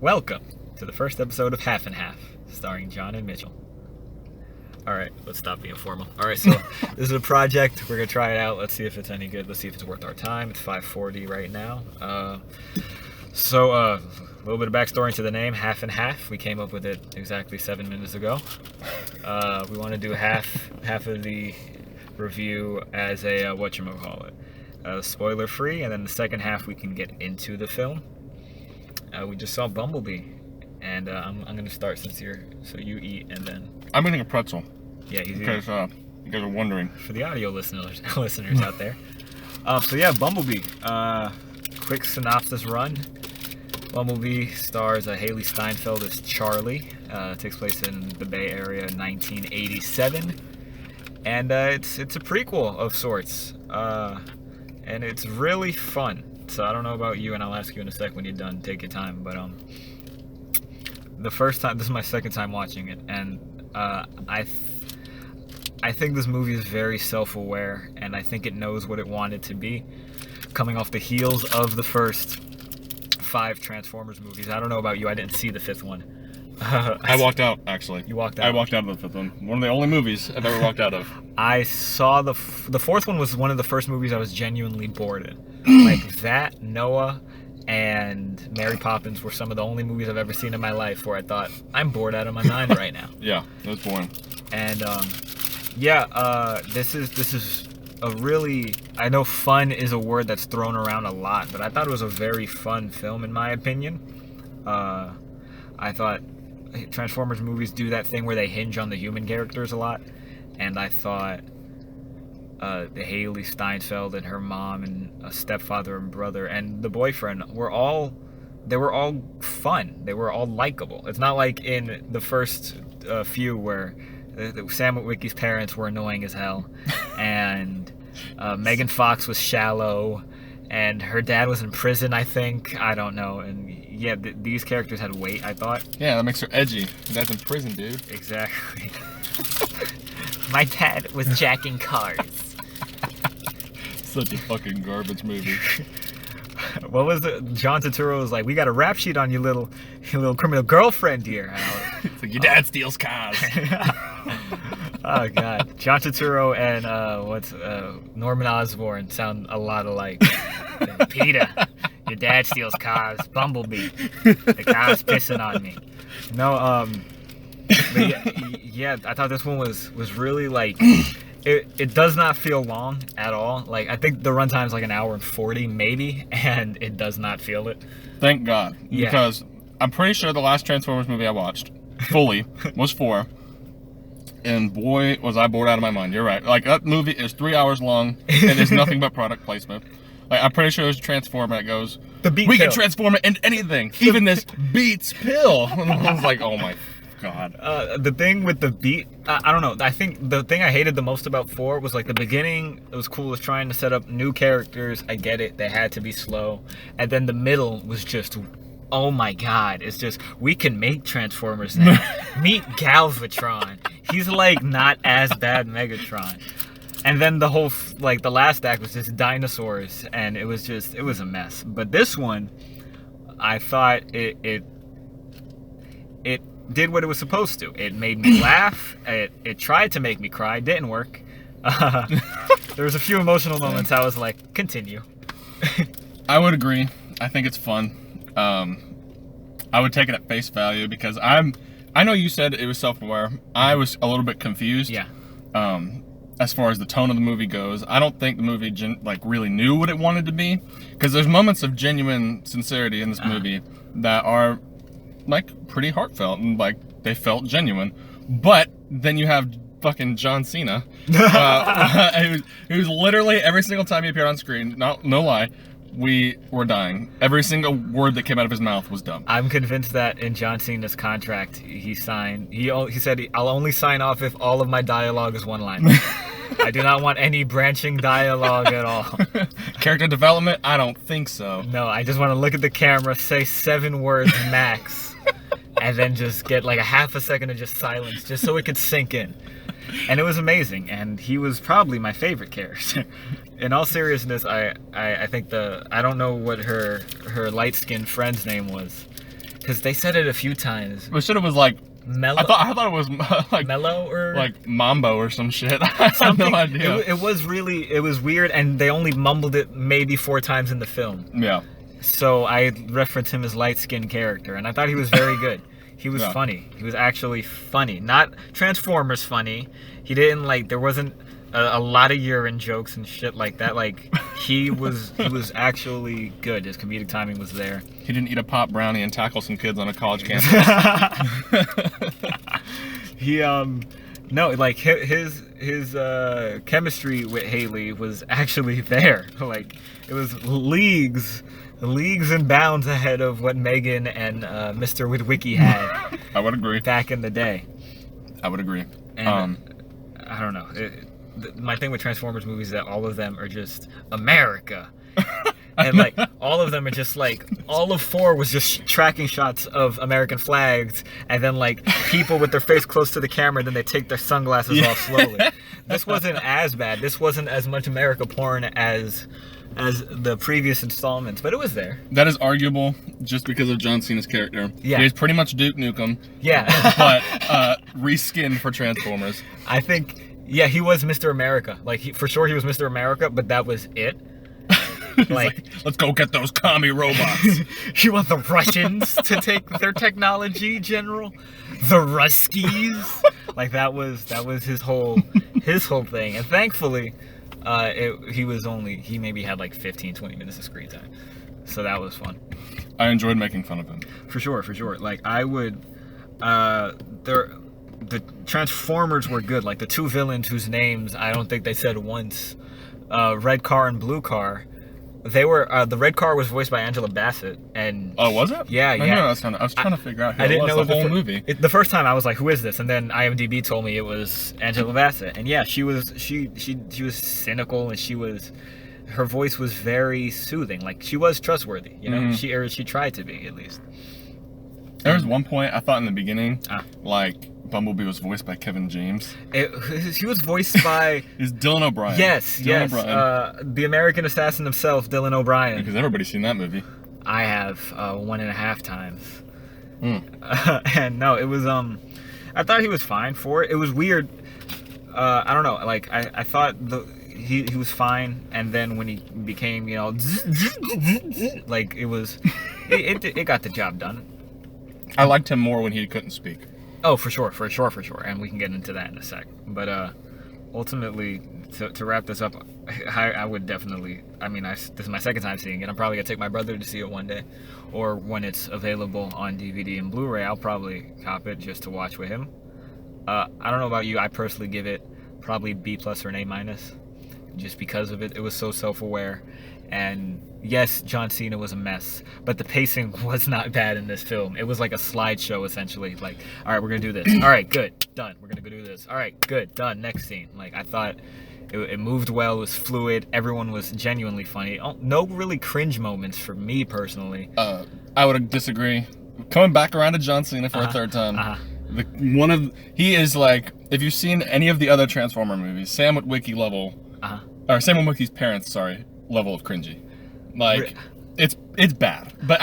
Welcome to the first episode of Half and Half, starring John and Mitchell. Alright, let's stop being formal. Alright, so this is a project. We're going to try it out. Let's see if it's any good. Let's see if it's worth our time. It's 5:40 right now. A little bit of backstory into the name, Half and Half. We came up with it exactly 7 minutes ago. We want to do half of the review as a, whatchamacallit, spoiler free, and then the second half we can get into the film. We just saw Bumblebee, and I'm going to start since so you eat, and then... I'm eating a pretzel. Yeah, he's eating. Because you guys are wondering. For the audio listeners out there. Bumblebee. Quick synopsis run. Bumblebee stars Haley Steinfeld as Charlie. It takes place in the Bay Area in 1987. And it's a prequel of sorts. And it's really fun. So I don't know about you, and I'll ask you in a sec when you're done. Take your time. But the first time, this is my second time watching it, and I think this movie is very self-aware, and I think it knows what it wanted to be. Coming off the heels of the first 5 Transformers movies. I don't know about you. I didn't see the 5th one. I walked out, actually. You walked out? I walked out of the 5th one. One of the only movies I've ever walked out of. I saw the 4th one was one of the first movies I was genuinely bored in. Like that, Noah, and Mary Poppins were some of the only movies I've ever seen in my life where I thought, I'm bored out of my mind right now. Yeah, it was boring. And this is a really, I know fun is a word that's thrown around a lot, but I thought it was a very fun film in my opinion. I thought Transformers movies do that thing where they hinge on the human characters a lot, and I thought Haley Steinfeld and her mom and a stepfather and brother and the boyfriend were all fun. They were all likable. It's not like in the first few where Sam Witwicky's parents were annoying as hell, and Megan Fox was shallow, and her dad was in prison, I think. I don't know. And yeah, these characters had weight, I thought. Yeah, that makes her edgy. Your dad's in prison, dude. Exactly. My dad was jacking cars. Such a fucking garbage movie. What was it? John Turturro was like, "We got a rap sheet on your little criminal girlfriend here." It's like, your dad steals cars. Oh god, John Turturro and Norman Osborn sound a lot alike. Peter, your dad steals cars. Bumblebee, the car's pissing on me. No, but yeah, I thought this one was really like. It does not feel long at all. Like, I think the runtime's like 1 hour and 40 maybe, and it does not feel it. Thank God. Yeah. Because I'm pretty sure the last Transformers movie I watched, fully, was 4. And boy, was I bored out of my mind. You're right. Like, that movie is 3 hours long, and there's nothing but product placement. Like, I'm pretty sure there's a Transformer that goes, we can transform it into anything, even this Beats pill. And I was like, oh my God. The thing with the beat, I don't know. I think the thing I hated the most about 4 was like the beginning. It was cool. It was trying to set up new characters. I get it. They had to be slow. And then the middle was just, oh my God. It's just, we can make Transformers now. Meet Galvatron. He's like not as bad Megatron. And then the whole, like the last act was just dinosaurs. And it was a mess. But this one, I thought it did what it was supposed to. It made me laugh. It tried to make me cry. Didn't work. There was a few emotional moments I was like, continue. I would agree. I think it's fun. I would take it at face value because I know you said it was self-aware. I was a little bit confused. Yeah. As far as the tone of the movie goes, I don't think the movie really knew what it wanted to be, because there's moments of genuine sincerity in this movie that are like pretty heartfelt and like they felt genuine. But then you have fucking John Cena, who's literally every single time he appeared on screen, no lie, we were dying. Every single word that came out of his mouth was dumb. I'm convinced that in John Cena's contract he signed, he said, I'll only sign off if all of my dialogue is one line. I do not want any branching dialogue at all. Character development? I don't think so. No, I just want to look at the camera, say 7 words max, and then just get like a half a second of just silence, just so it could sink in. And it was amazing, and he was probably my favorite character. In all seriousness, I think I don't know what her light-skinned friend's name was, Because they said it a few times. We said it was like Mellow. I thought it was like Mellow or like Mambo or some shit. I have no idea. It was weird, and they only mumbled it maybe 4 times in the film. Yeah. So I referenced him as light-skinned character, and I thought he was very good. He was funny. He was actually funny. Not Transformers funny. He didn't like. There wasn't a lot of urine jokes and shit like that. Like he was actually good. His comedic timing was there. He didn't eat a pop brownie and tackle some kids on a college campus. He no, like his chemistry with Haley was actually there. Like it was leagues and bounds ahead of what Megan and Mr. Witwicky had. I would agree. Back in the day. I would agree. And I don't know. My thing with Transformers movies is that all of them are just America. And like all of them are just like all of 4 was just tracking shots of American flags, and then like people with their face close to the camera, then they take their sunglasses off slowly. This wasn't as bad. This wasn't as much America porn as the previous installments, but it was there. That is arguable just because of John Cena's character. Yeah. He's pretty much Duke Nukem. Yeah. But reskinned for Transformers. I think, yeah, he was Mr. America. Like, for sure he was Mr. America, but that was it. like, let's go get those commie robots. You want the Russians to take their technology, General? The Ruskies? Like, that was his whole thing. And thankfully, he maybe had like 15-20 minutes of screen time, so that was fun. I enjoyed making fun of him. For sure. Like I would, the Transformers were good. Like the 2 villains whose names I don't think they said once, Red Car and Blue Car. They were the Red Car was voiced by Angela Bassett, and oh, was it? Yeah. I was trying to figure out who I didn't know the whole movie. The first time I was like, who is this? And then IMDb told me it was Angela Bassett, and yeah, she was cynical, and her voice was very soothing. Like she was trustworthy, you know. Mm-hmm. She tried to be, at least. There was one point I thought in the beginning, like Bumblebee was voiced by Kevin James. He was voiced by... It's Dylan O'Brien. Yes. O'Brien. The American assassin himself, Dylan O'Brien. Because everybody's seen that movie. I have 1.5 times. And no, it was... I thought he was fine for it. It was weird. I don't know. Like, I thought he was fine, and then when he became, you know... like, it was... It got the job done. I liked him more when he couldn't speak. Oh, for sure, and we can get into that in a sec. But ultimately, to wrap this up, I would definitely. I mean, this is my second time seeing it. I'm probably gonna take my brother to see it one day, or when it's available on DVD and Blu-ray, I'll probably cop it just to watch with him. I don't know about you. I personally give it probably B+ or an A-, just because of it. It was so self-aware. And yes, John Cena was a mess, but the pacing was not bad in this film. It was like a slideshow, essentially. Like, all right, we're gonna do this. All right, good, done. We're gonna go do this. All right, good, done. Next scene. Like, I thought it moved well. It was fluid. Everyone was genuinely funny. No really cringe moments for me personally. I would disagree. Coming back around to John Cena for a third time. He is like, if you've seen any of the other Transformer movies, Sam Witwicky level, or Sam Witwicky's parents, level of cringy. Like, it's bad. But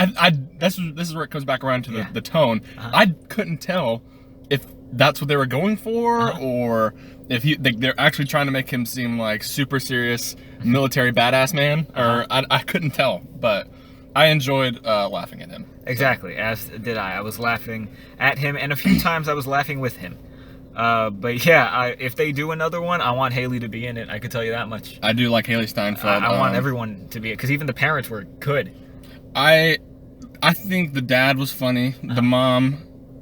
this is where it comes back around to the tone. I couldn't tell if that's what they were going for, or if they're actually trying to make him seem like super serious military badass man, or I couldn't tell. But I enjoyed laughing at him. Exactly, as did I. I was laughing at him, and a few times I was laughing with him. But yeah, if they do another one, I want Haley to be in it. I could tell you that much. I do like Haley Steinfeld. I want everyone to be it, because even the parents were good. I think the dad was funny. The mom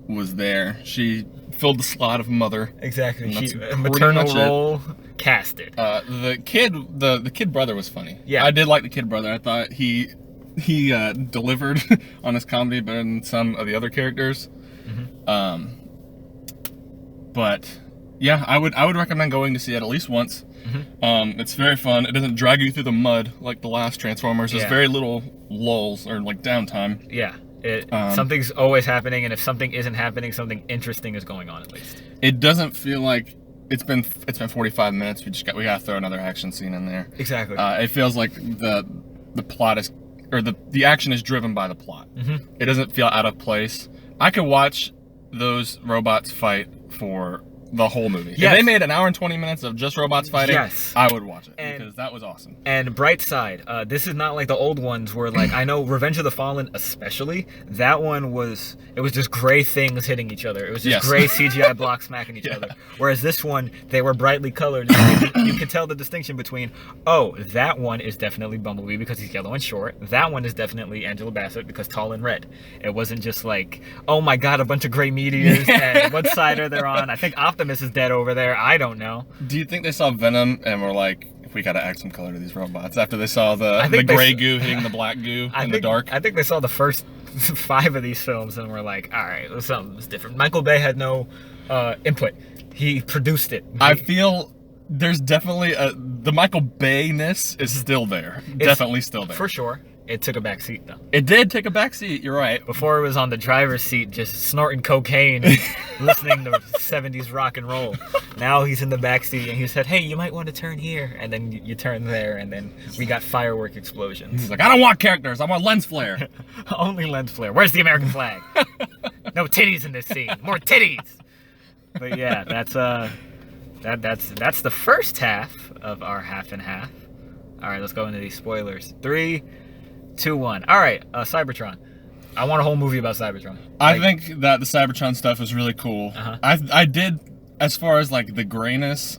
was there. She filled the slot of mother. Exactly. She maternal role cast it. The kid brother was funny. Yeah, I did like the kid brother. I thought he delivered on his comedy better than some of the other characters. But yeah, I would recommend going to see it at least once. It's very fun. It doesn't drag you through the mud like the last Transformers. There's very little lulls or like downtime. Yeah, something's always happening, and if something isn't happening, something interesting is going on at least. It doesn't feel like it's been 45 minutes. We gotta throw another action scene in there. Exactly. It feels like the plot is or the action is driven by the plot. Mhm. It doesn't feel out of place. I could watch those robots fight for the whole movie. Yes. If they made an hour and 20 minutes of just robots fighting, Yes. I would watch it And- because that was awesome. And bright side, this is not like the old ones where, like, I know Revenge of the Fallen especially, that one was, it was just gray things hitting each other. It was just Yes. gray CGI blocks smacking each Yeah. other. Whereas this one, they were brightly colored. You can tell the distinction between, oh, that one is definitely Bumblebee because he's yellow and short. That one is definitely Angela Bassett because tall and red. It wasn't just like, oh my god, a bunch of gray meteors and what side are they on? I think Optimus is dead over there. I don't know. Do you think they saw Venom and were like, we gotta add some color to these robots after they saw the think they gray s- goo hitting the black goo in the dark? I think they saw the first 5 of these films and were like, all right, something's different. Michael Bay had no input. He produced it. I feel there's definitely the Michael Bay-ness is still there. Definitely still there. For sure. It took a back seat though. It did take a back seat, you're right. Before it was on the driver's seat just snorting cocaine, listening to 70s rock and roll. Now he's in the back seat and he said, hey, you might want to turn here. And then you turn there and then we got firework explosions. He's like, I don't want characters, I want lens flare. Only lens flare. Where's the American flag? No titties in this scene. More titties. But yeah, that's the first half of our half and half. All right, let's go into these spoilers. 3, 2, 1. All right, Cybertron. I want a whole movie about Cybertron. I think that the Cybertron stuff is really cool. Uh-huh. I did, as far as like the grayness,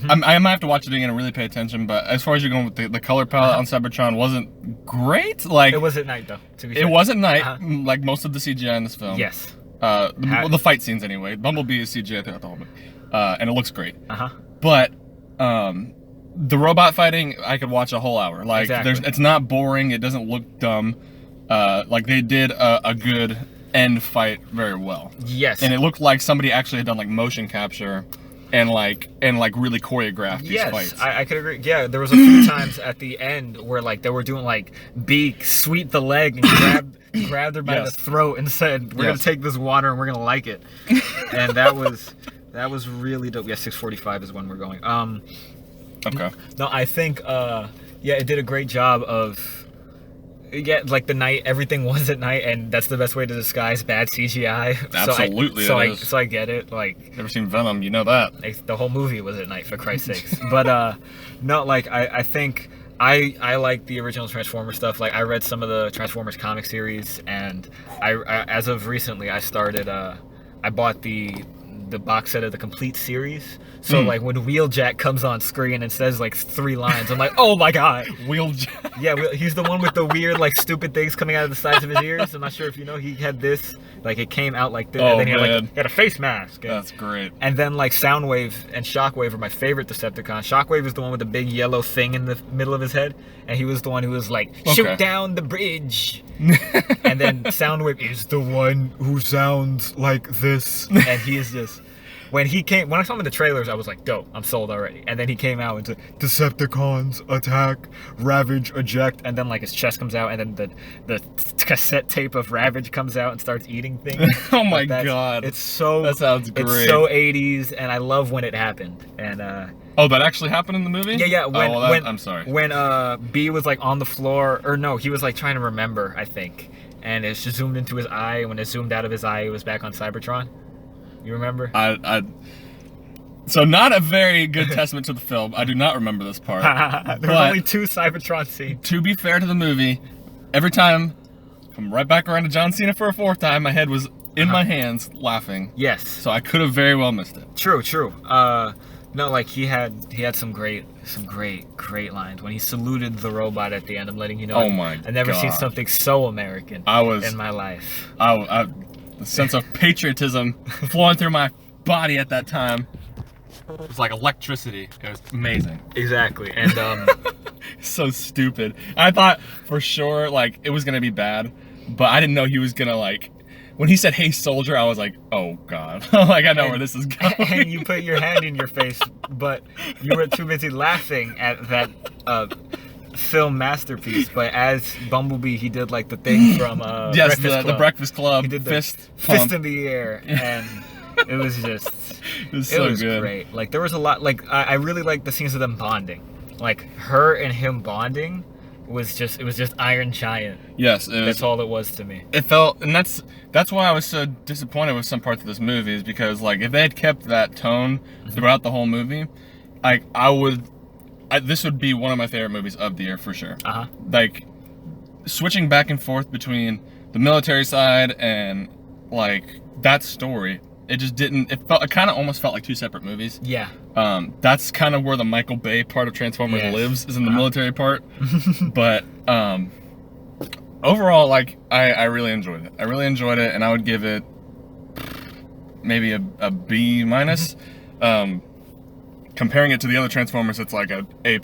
I might have to watch it again and really pay attention, but as far as you're going with the color palette on Cybertron wasn't great. Like It was at night though, to be it fair. was at night, Uh-huh. like most of the CGI in this film. Yes. The fight scenes anyway. Bumblebee is CGI throughout the whole movie, and it looks great. Uh-huh. But the robot fighting, I could watch a whole hour. Like Exactly. it's not boring. It doesn't look dumb. Like they did a good end fight very well. Yes. And it looked like somebody actually had done like motion capture and really choreographed these fights. Yes, I could agree. Yeah, there was a few times at the end where like they were doing like beak, sweep the leg, and grabbed her by Yes. the throat and said, "We're Yes. gonna take this water and we're gonna like it." And that was really dope. Yeah, 6:45 is when we're going. Okay. No, I think it did a great job of like the night, everything was at night, and that's the best way to disguise bad CGI. Absolutely, So it is. I get it. Like Never seen Venom, you know that. the whole movie was at night, for Christ's sakes. But no, like I think I like the original Transformers stuff. Like I read some of the Transformers comic series, and I as of recently I started I bought the box set of the complete series. So like when Wheeljack comes on screen and says like 3 lines, I'm like, oh my god. Wheeljack. Yeah, he's the one with the weird like stupid things coming out of the sides of his ears. I'm not sure if you know, he had this, like it came out like this, Oh, and then man. he had a face mask. And, That's great. and then like Soundwave and Shockwave are my favorite Decepticons. Shockwave is the one with the big yellow thing in the middle of his head, and he was the one who was like, shoot Okay. down the bridge. And then Soundwave is the one who sounds like this, and he is just. When I saw him in the trailers, I was like, dope, I'm sold already. And then he came out and said, Decepticons, attack, Ravage, eject. And then like his chest comes out, and then the cassette tape of Ravage comes out and starts eating things. Oh my Like, god. It's so... That sounds great. It's so 80s, and I love when it happened. And Oh, that actually happened in the movie? yeah, I'm sorry. When B was like on the floor, or no, he was like trying to remember, I think. And it just zoomed into his eye. When it zoomed out of his eye, it was back on Cybertron. You remember? So not a very good testament to the film. I do not remember this part. There were only 2 Cybertron scenes. To be fair to the movie, every time, come right back around to John Cena for a 4th time, my head was in my hands laughing. Yes. So I could have very well missed it. True. No, like he had some great lines when he saluted the robot at the end. I'm letting you know. Oh my I've never seen God. something so American in my life. The sense of patriotism flowing through my body at that time. It was like electricity. It was amazing. Exactly. And So stupid. I thought for sure like it was gonna be bad, but I didn't know he was gonna like. When he said, "Hey soldier," I was like, "Oh god!" Like I know where this is going. and you put your hand in your face, but you were too busy laughing at that film masterpiece. But as Bumblebee, he did like the thing from Yes, Breakfast the Club. Breakfast Club. He did the fist fist in the air, and it was just. It was It so was good. great. Like there was a lot. Like I really liked the scenes of them bonding. Like her and him bonding was just Iron Giant. Yes, That's all it was to me. It felt, and that's why I was so disappointed with some parts of this movie, is because like if they had kept that tone throughout the whole movie, like this would be one of my favorite movies of the year for sure. Like switching back and forth between the military side and like that story, it just didn't. It kind of almost felt like two separate movies. Yeah. That's kind of where the Michael Bay part of Transformers lives, is in the military part. But overall, like I really enjoyed it. I really enjoyed it, and I would give it maybe a B minus. Comparing it to the other Transformers, it's like a A+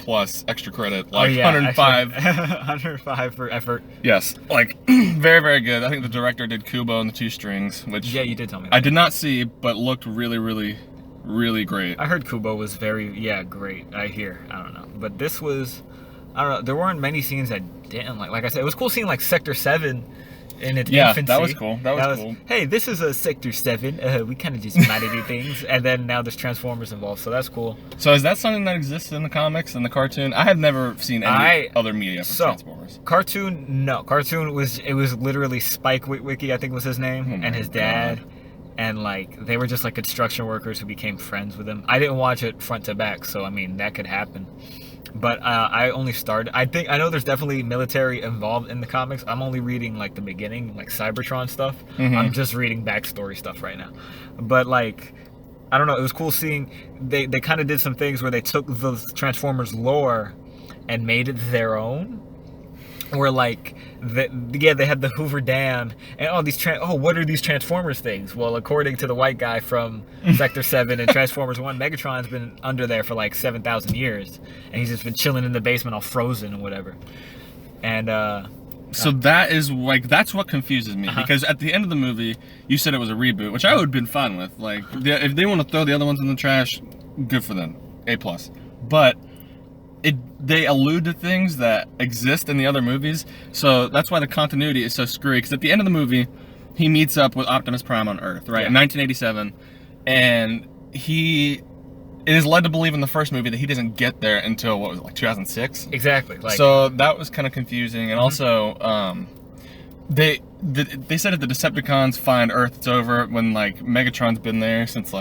extra credit, like 105. 105 for effort. Yes, like very, very good. I think the director did Kubo and the Two Strings, which you did tell me that. I did not see, but looked really, really, really great. I heard Kubo was very great. I don't know, but this was, I don't know. There weren't many scenes I didn't like. Like I said, it was cool seeing like Sector 7 in its infancy. That was cool. That was cool. Hey, this is a Sector 7. We kind of just might do things, and then now there's Transformers involved, so that's cool. So is that something that exists in the comics and the cartoon? I have never seen any other media from Transformers. Cartoon was literally Spike Witwicky, I think was his name, and his dad. And like they were just like construction workers who became friends with him. I didn't watch it front to back, so I mean that could happen. But I only started. I know there's definitely military involved in the comics. I'm only reading like the beginning, like Cybertron stuff. I'm just reading backstory stuff right now. But like, I don't know. It was cool seeing they kind of did some things where they took the Transformers lore and made it their own. Where like they had the Hoover Dam and all these what are these Transformers things? Well, according to the white guy from Sector 7 and Transformers 1, Megatron's been under there for like 7,000 years, and he's just been chilling in the basement all frozen and whatever. And so that is like, that's what confuses me, because at the end of the movie you said it was a reboot, which I would have been fine with. Like if they want to throw the other ones in the trash, good for them, A+. But they allude to things that exist in the other movies, so that's why the continuity is so screwy. Because at the end of the movie, he meets up with Optimus Prime on Earth, right, in 1987, and it is led to believe in the first movie that he doesn't get there until, what was it, like 2006? Exactly. Like, so that was kind of confusing, and also they said that the Decepticons find Earth, it's over, when like Megatron's been there since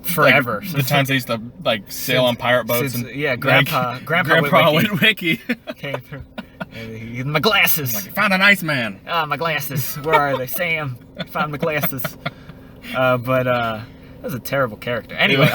forever. Like, the times they used to like sail on pirate boats. Grandpa Witwicky came through. My glasses. Like, found an Iceman. My glasses. Where are they? Sam, found my glasses. But that was a terrible character. Anyway,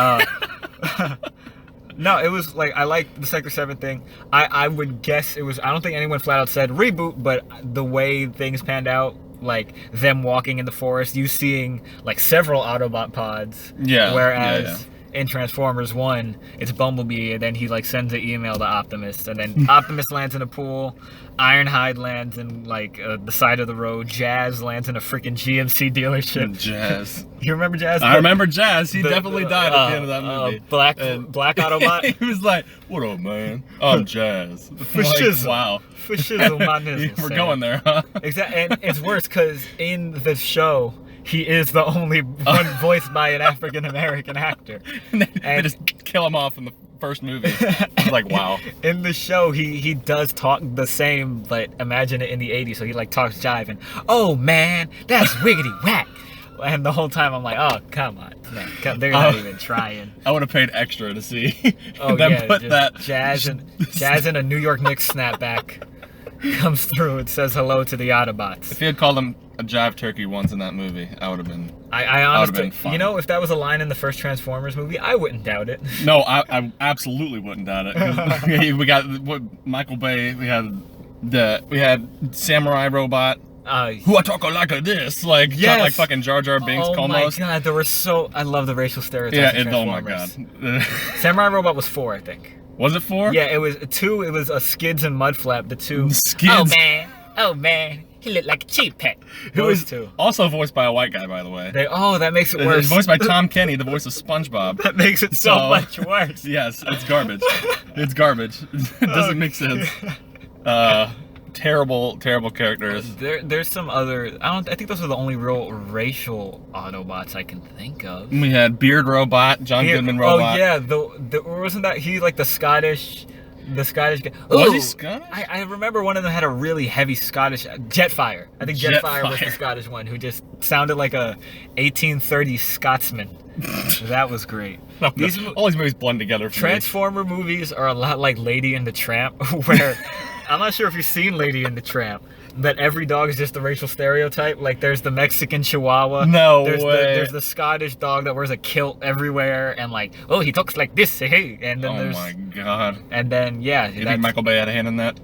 no, it was like, I like the Sector 7 thing. I would guess it was, I don't think anyone flat out said reboot, but the way things panned out, like them walking in the forest, you seeing like several Autobot pods. Whereas in Transformers 1, it's Bumblebee, and then he like sends an email to Optimus, and then Optimus lands in a pool, Ironhide lands in like the side of the road, Jazz lands in a freaking GMC dealership. Jazz. You remember Jazz? I remember Jazz. He definitely died at the end of that movie. Black Autobot. He was like, "What up, man? I'm Jazz." For shizzle. Wow. For shizzle, my nizzle. We're going there, huh? Exactly, and it's worse because in the show, he is the only one voiced by an African American actor. They just kill him off in the first movie. It's like, wow. In the show, he does talk the same, but imagine it in the 80s. So he like talks jive and, "Oh man, that's wiggity whack." And the whole time I'm like, oh, come on. Man, they're not even trying. I would have paid extra to see them put that. Jazz in a New York Knicks snapback comes through and says hello to the Autobots. If he had called him a jive turkey once in that movie, I would have been. I honestly, you know, if that was a line in the first Transformers movie, I wouldn't doubt it. No, I absolutely wouldn't doubt it. We got Michael Bay. We had Samurai Robot. Who I talk like this, like talk like fucking Jar Jar Binks. Oh my god, I love the racial stereotypes. Yeah, oh my god. Samurai Robot was 4, I think. Was it 4? Yeah, it was 2. It was a Skids and Mudflap. The 2. Skids. Oh man, he looked like a cheap pet. It was 2. Also voiced by a white guy, by the way. That makes it worse. It's voiced by Tom Kenny, the voice of SpongeBob. That makes it so much worse. Yes, it's garbage. It's garbage. It doesn't make sense. Terrible characters. There's some other. I think those are the only real racial Autobots I can think of. We had Beard Robot, John Goodman Robot. Oh yeah, wasn't that he like the Scottish The Scottish guy. Was he Ooh, Scottish? I remember one of them had a really heavy Scottish Jetfire. I think Jetfire was the Scottish one who just sounded like a 1830s Scotsman. That was great. All these movies blend together for Transformer movies are a lot like Lady and the Tramp, where I'm not sure if you've seen Lady and the Tramp, but every dog is just a racial stereotype. Like there's the Mexican Chihuahua. No way. There's the Scottish dog that wears a kilt everywhere, and like, oh, he talks like this, hey. And then Oh my god. And then yeah. You think Michael Bay had a hand in that?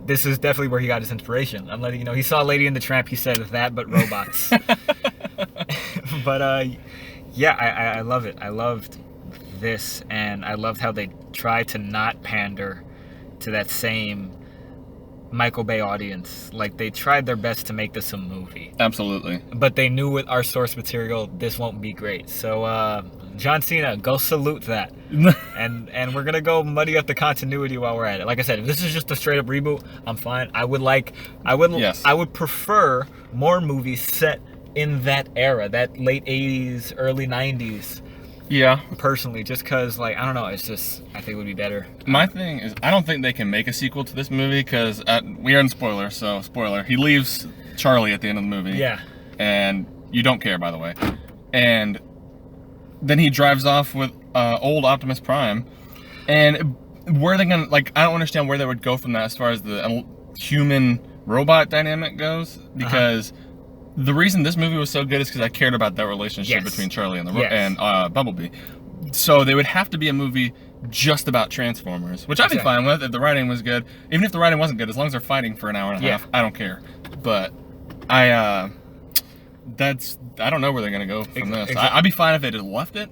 This is definitely where he got his inspiration. I'm letting you know. He saw Lady and the Tramp. He said that, but robots. But yeah, I love it. I loved this, and I loved how they tried to not pander to that same Michael Bay audience. Like, they tried their best to make this a movie. Absolutely. But they knew with our source material, this won't be great. So, John Cena, go salute that. and we're gonna go muddy up the continuity while we're at it. Like I said, if this is just a straight up reboot, I'm fine. I would prefer more movies set in that era, that late 80s, early 90s. Yeah. Personally, just because, like, I don't know, it's just, I think it would be better. My thing is, I don't think they can make a sequel to this movie because we are in spoiler, so spoiler. He leaves Charlie at the end of the movie. Yeah. And you don't care, by the way. And then he drives off with old Optimus Prime. And where are they gonna, like, I don't understand where they would go from that as far as the human-robot dynamic goes. Because the reason this movie was so good is because I cared about that relationship between Charlie and Bumblebee. So they would have to be a movie just about Transformers, which I'd be fine with if the writing was good. Even if the writing wasn't good, as long as they're fighting for an hour and a half, I don't care. But I don't know where they're gonna go from this. I'd be fine if they just left it.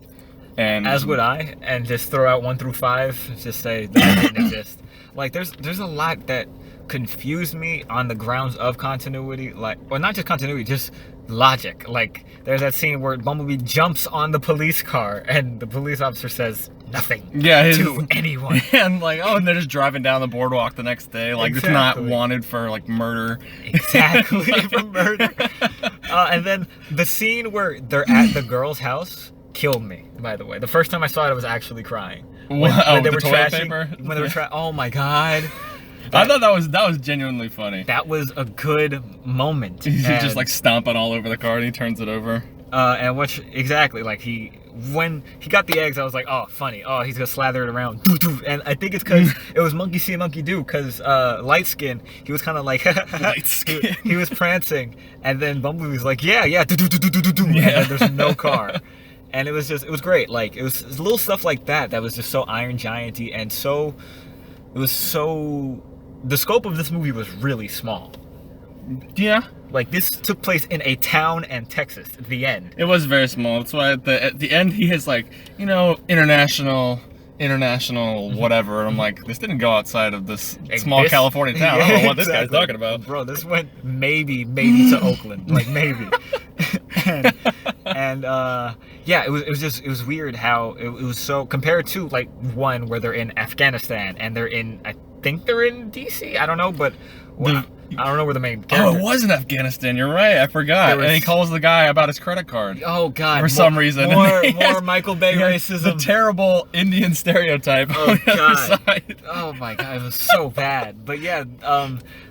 And as would I, and just throw out 1 through 5, just say that didn't exist. Like, there's a lot that confused me on the grounds of continuity, like, or not just continuity, just logic. Like, there's that scene where Bumblebee jumps on the police car and the police officer says nothing to anyone. And like, and they're just driving down the boardwalk the next day, like it's not wanted for like murder. Exactly. For murder. And then the scene where they're at the girl's house killed me, by the way. The first time I saw it, I was actually crying. When they were trashing. Oh my god. I thought that was genuinely funny. That was a good moment. He's just like stomping all over the car and he turns it over. And like when he got the eggs, I was like, oh, funny. Oh, he's gonna slather it around. And I think it's because it was monkey see, monkey do. Because light skin, he was kind of like light skin. He was prancing, and then Bumblebee was like, yeah, and then there's no car. And it was great. Like, it was little stuff like that was just so Iron Giant-y, and the scope of this movie was really small. Yeah. Like, this took place in a town in Texas, at the end. It was very small. That's why at the end he has like, international whatever. And I'm like, this didn't go outside of this small California town. I don't know what this guy's talking about. Bro, this went maybe to Oakland. Like, maybe. and yeah, it was weird how it was so, compared to like one where they're in Afghanistan and I think they're in DC. I don't know, but I don't know where the main character. Oh, it was in Afghanistan. You're right. I forgot. And he calls the guy about his credit card. Oh God! For some reason, more Michael Bay racism. The terrible Indian stereotype. Oh God! Oh my God! It was so bad. But yeah,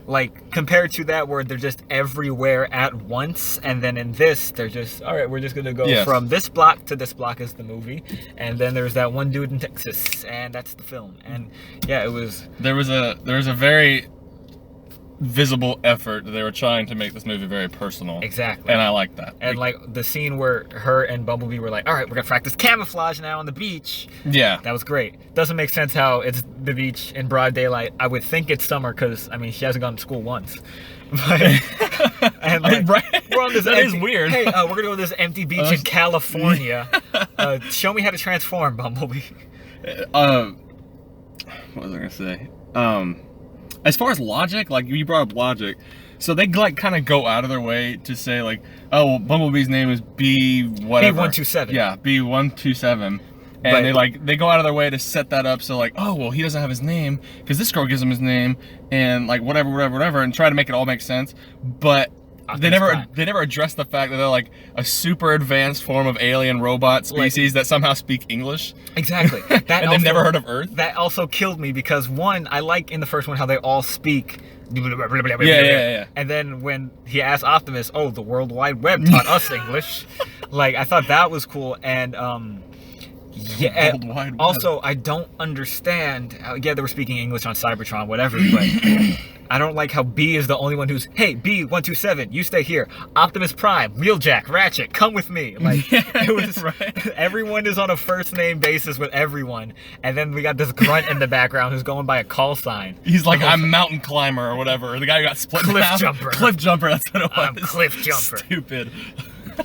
like compared to that, where they're just everywhere at once, and then in this, they're just all right. We're just gonna go from this block to this block is the movie, and then there's that one dude in Texas, and that's the film. And yeah, it was. There was a very visible effort. They were trying to make this movie very personal. Exactly. And I like that. And like the scene where her and Bumblebee were like, all right, we're gonna practice camouflage now on the beach. Yeah. That was great. Doesn't make sense how it's the beach in broad daylight. I would think it's summer because, I mean, she hasn't gone to school once. But, and like, we're on this that is weird. Hey, we're gonna go to this empty beach in California. Show me how to transform, Bumblebee. What was I gonna say? As far as logic, like you brought up logic, so they like kind of go out of their way to say like, oh, well, Bumblebee's name is B whatever. B127. Yeah, B127, and they go out of their way to set that up so like, oh, well, he doesn't have his name because this girl gives him his name, and like whatever, and try to make it all make sense. But Optimus Prime. they never address the fact that they're like a super advanced form of alien robot species that somehow speak English. Exactly. That And they've never heard of Earth. That also killed me because one, I like in the first one how they all speak. Yeah. And then when he asked Optimus, "Oh, the World Wide Web taught us English," like I thought that was cool. And yeah. World Wide Web. Also, I don't understand. Yeah, they were speaking English on Cybertron, whatever. But I don't like how B is the only one who's, "Hey, B127, you stay here. Optimus Prime, Wheeljack, Ratchet, come with me." Like it was. Right. Everyone is on a first name basis with everyone, and then we got this grunt in the background who's going by a call sign. He's like, "I'm mountain climber" or whatever. The guy who got split in Cliff half. jumper. Cliff jumper. That's what it was. I'm Cliff Jumper. Stupid.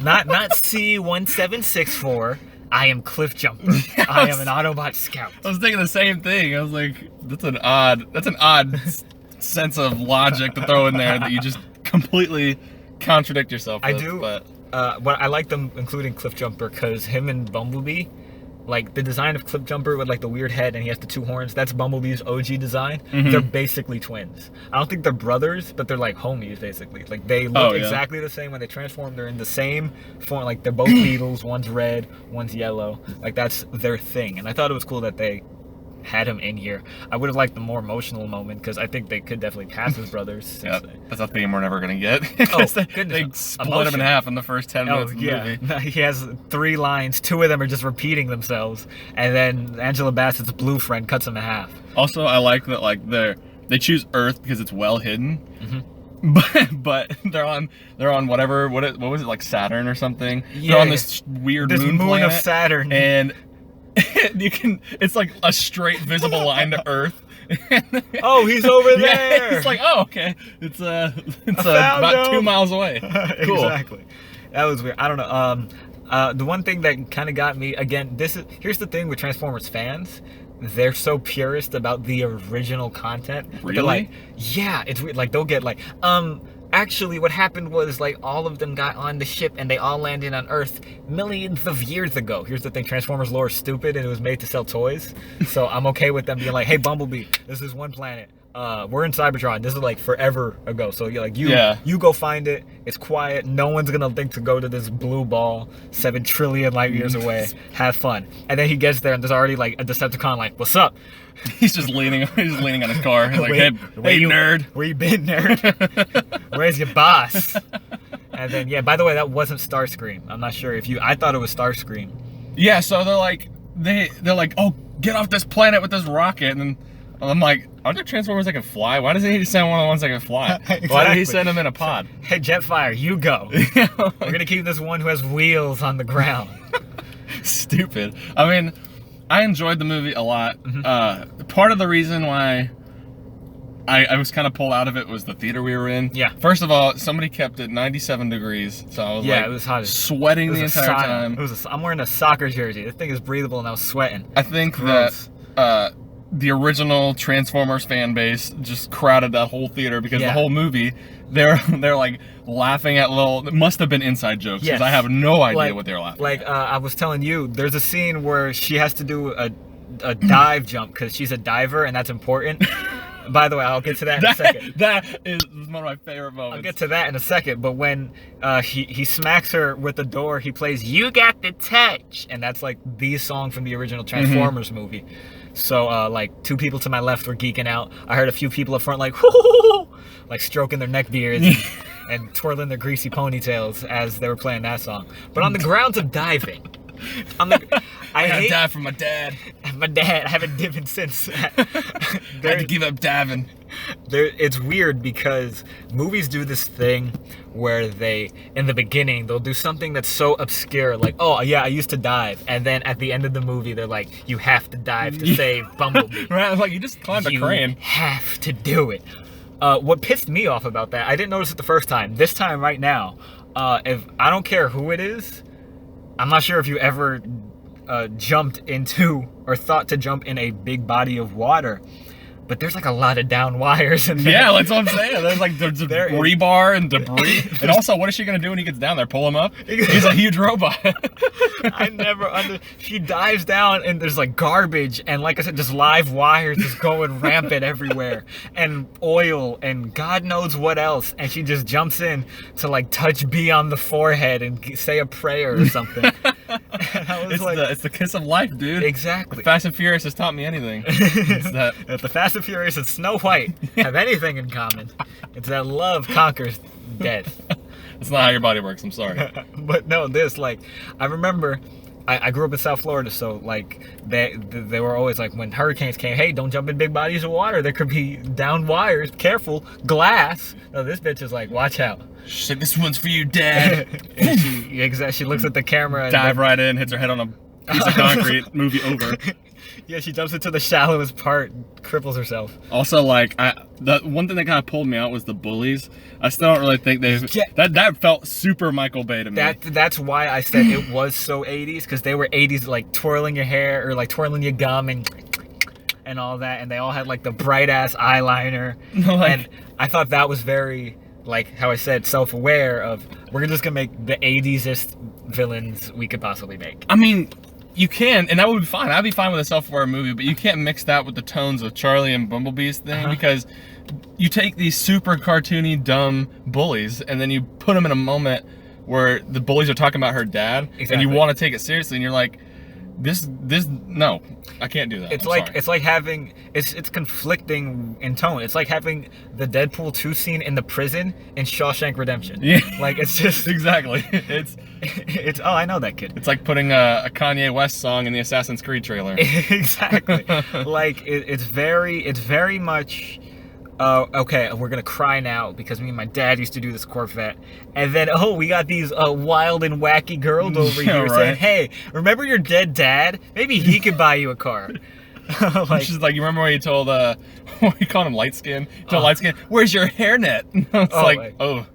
Not C1764. I am Cliff Jumper. I am an Autobot scout. I was thinking the same thing. I was like, that's an odd sense of logic to throw in there that you just completely contradict yourself with. I do. But What I like them including Cliff Jumper because him and Bumblebee, like the design of Cliff Jumper with like the weird head and he has the two horns, that's Bumblebee's OG design. They're basically twins. I don't think they're brothers, but they're like homies basically. Like they look exactly the same when they transform. They're in the same form. Like they're both beetles. One's red, one's yellow. Like that's their thing. And I thought it was cool that they had him in here. I would have liked the more emotional moment because I think they could definitely pass as brothers. yeah, that's a theme we're never gonna get. Oh, they split him in half in the first 10 minutes of the movie. He has 3 lines. 2 of them are just repeating themselves, and then Angela Bassett's blue friend cuts him in half. Also, I like that like they choose Earth because it's well hidden. But they're on whatever what was it, like Saturn or something? Yeah, they're on this weird moon planet, of Saturn, and it's like a straight visible line to Earth. Oh, he's over there. Yeah, it's like, oh, okay. It's about 2 miles away. Cool. Exactly. That was weird. I don't know. The one thing that kind of got me again. Here's the thing with Transformers fans. They're so purist about the original content. Really? They're like, yeah, it's weird. Like they'll get like, actually, what happened was like all of them got on the ship and they all landed on Earth millions of years ago. Here's the thing: Transformers lore is stupid and it was made to sell toys. So I'm okay with them being like, "Hey, Bumblebee, this is one planet. We're in Cybertron. This is like forever ago. So you're like, you go find it. It's quiet. No one's gonna think to go to this blue ball 7 trillion light years away. Have fun." And then he gets there and there's already like a Decepticon like, "What's up?" He's just leaning on his car. He's like, hey, nerd. Where you been, nerd? Where's your boss? And then, yeah, by the way, that wasn't Starscream. I'm not sure if I thought it was Starscream. Yeah, so they're like, oh, get off this planet with this rocket. And then I'm like, aren't there Transformers that can fly? Why doesn't he just send one of the ones that can fly? Exactly. Why did he send them in a pod? Hey, Jetfire, you go. We're going to keep this one who has wheels on the ground. Stupid. I mean, I enjoyed the movie a lot. Part of the reason why I was kind of pulled out of it was the theater we were in. Yeah. First of all, somebody kept it 97 degrees, so I was it was hot. Sweating the entire time. I'm wearing a soccer jersey. This thing is breathable, and I was sweating. I think that the original Transformers fan base just crowded that whole theater because the whole movie they're like laughing at it must have been inside jokes because I have no idea what they're laughing at. I was telling you, there's a scene where she has to do a dive jump because she's a diver and that's important. By the way, I'll get to that in a second. That is one of my favorite moments. I'll get to that in a second, but when he smacks her with the door, he plays "You Got the Touch," and that's like the song from the original Transformers movie. So like 2 people to my left were geeking out. I heard a few people up front like, "Hoo!" like stroking their neck beards and twirling their greasy ponytails as they were playing that song. But on the grounds of diving, I hate dive from my dad. My dad, I haven't dived since. I had to give up diving. It's weird because movies do this thing where they, in the beginning, they'll do something that's so obscure, like, "Oh yeah, I used to dive," and then at the end of the movie, they're like, "You have to dive to save Bumblebee." Right? Like you just climbed a crane. You have to do it. What pissed me off about that, I didn't notice it the first time. This time, right now, if I don't care who it is, I'm not sure if you ever jumped into or thought to jump in a big body of water. but there's like a lot of down wires in there. Yeah, that's what I'm saying. There's like there's There is. rebar and debris. And also, what is she gonna do when he gets down there? Pull him up? He's a huge robot. I never she dives down and there's like garbage and like I said, just live wires just going rampant everywhere and oil and God knows what else. And she just jumps in to like touch B on the forehead and say a prayer or something. And I was It's the kiss of life, dude. Exactly. Fast and Furious has taught me anything. It's that. If the Fast and Furious and Snow White have anything in common, it's that love conquers death. That's not how your body works. I'm sorry. But no, I remember I grew up in South Florida, so like they were always like, when hurricanes came, hey, don't jump in big bodies of water. There could be down wires. Careful, glass. No, this bitch is like, watch out. She's like, this one's for you, Dad. And she looks at the camera and Dive right in, hits her head on a piece of concrete, movie over. Yeah, she jumps into the shallowest part, cripples herself. Also, like, the one thing that kind of pulled me out was the bullies. I still don't really think that felt super Michael Bay to me. That's why I said it was so 80s, because they were 80s, like twirling your hair or like twirling your gum and all that, and they all had like the bright ass eyeliner. And I thought that was very, like how I said, self-aware of, we're just gonna make the 80s-est villains we could possibly make. I mean, you can, and that would be fine. I'd be fine with a self-aware movie, but you can't mix that with the tones of Charlie and Bumblebee's thing, because you take these super cartoony, dumb bullies, and then you put them in a moment where the bullies are talking about her dad, and you want to take it seriously, and you're like, no, I can't do that. It's like having it's conflicting in tone. It's like having the Deadpool 2 scene in the prison in Shawshank Redemption. Yeah, like it's just exactly. It's oh, I know that kid. It's like putting a Kanye West song in the Assassin's Creed trailer. Exactly. Like it's very much. Okay, we're gonna cry now because me and my dad used to do this Corvette, and then we got these wild and wacky girls over here saying, "Hey, remember your dead dad? Maybe he could buy you a car." Like, she's like, you remember when you told you called him light skin? You told light skin, where's your hairnet?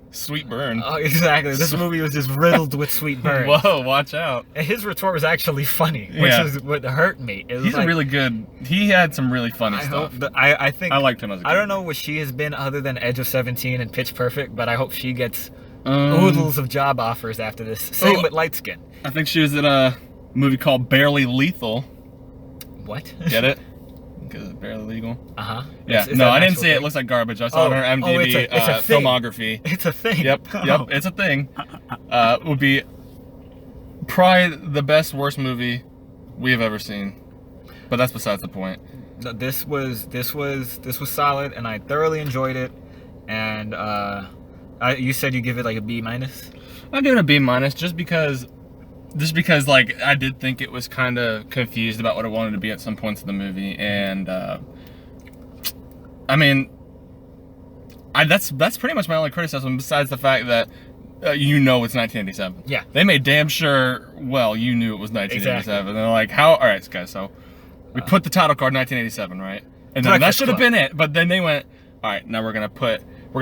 It's sweet burn. Oh, exactly. This movie was just riddled with sweet burns. Whoa, watch out. And his retort was actually funny, which is what hurt me. He's like, really good. He had some really funny stuff. I think I liked him as a kid. I don't know what she has been other than Edge of 17 and Pitch Perfect, but I hope she gets oodles of job offers after this. Same with light skin. I think she was in a movie called Barely Lethal. What? Get it? Because it's barely legal. Yeah. Is I didn't see it. It looks like garbage. I saw it on her MDB it's a thing. filmography. It's a thing. Yep. It's a thing. Would be probably the worst movie we have ever seen. But that's besides the point. No, this was solid, and I thoroughly enjoyed it. And you said you give it like a B-. I'll give it a B- just because like I did think it was kind of confused about what it wanted to be at some points in the movie, and I mean, that's pretty much my only criticism, besides the fact that it's 1987. Yeah, they made damn sure you knew it was 1987. Exactly. They're like, all right, guys, so we put the title card 1987, right? And then that should have been it, but then they went, all right, now we're gonna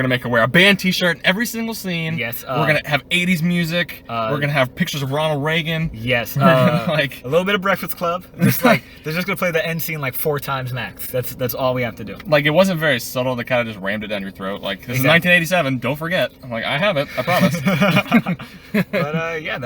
make her wear a band T-shirt in every single scene. Yes. We're gonna have 80s music. We're gonna have pictures of Ronald Reagan. Yes. Like a little bit of Breakfast Club. Just like they're just gonna play the end scene like 4 times max. That's all we have to do. Like it wasn't very subtle. They kind of just rammed it down your throat. Like this is 1987. Don't forget. I'm like, I have it. I promise. But yeah,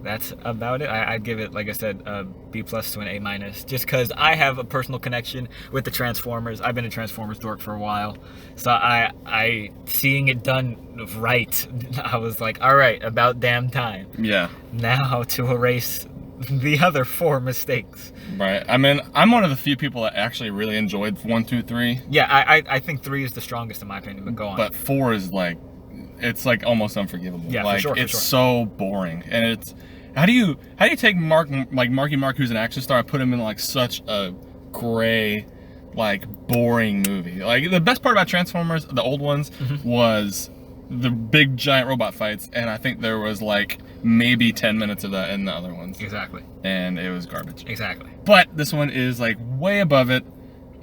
that's about it. I'd give it, like I said, a B+ to an A-, just because I have a personal connection with the Transformers. I've been a Transformers dork for a while, so I seeing it done right, I was like, all right, about damn time. Yeah. Now to erase the other 4 mistakes. Right. I mean, I'm one of the few people that actually really enjoyed 1, 2, 3. Yeah, I think 3 is the strongest in my opinion, but go on. But 4 is like, it's like almost unforgivable. Yeah, like, for sure. It's so boring, and it's. How do you take Marky Mark, who's an action star, and put him in like such a gray, like boring movie? Like the best part about Transformers, the old ones, was the big giant robot fights, and I think there was like maybe 10 minutes of that in the other ones. Exactly. And it was garbage. Exactly. But this one is like way above it.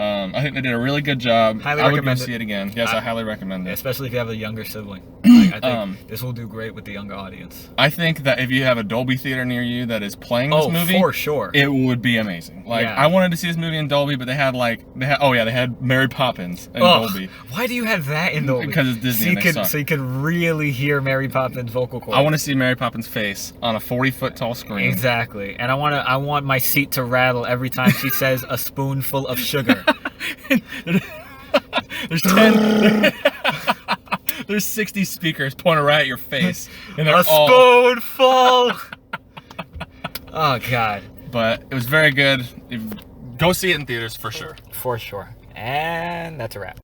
I think they did a really good job. Highly I would go recommend see it. it again. Yes, I highly recommend it. Especially if you have a younger sibling. Like, I think this will do great with the younger audience. I think that if you have a Dolby theater near you that is playing this movie, for sure, it would be amazing. Like, Yeah. I wanted to see this movie in Dolby, but they had Mary Poppins in Dolby. Why do you have that in Dolby? Because it's Disney. So you could really hear Mary Poppins' vocal cords. I want to see Mary Poppins' face on a 40-foot tall screen. Exactly, and I want my seat to rattle every time she says a spoonful of sugar. There's 60 speakers pointing right at your face, and they're a spoonful. Oh God! But it was very good. Go see it in theaters for sure. For sure, and that's a wrap.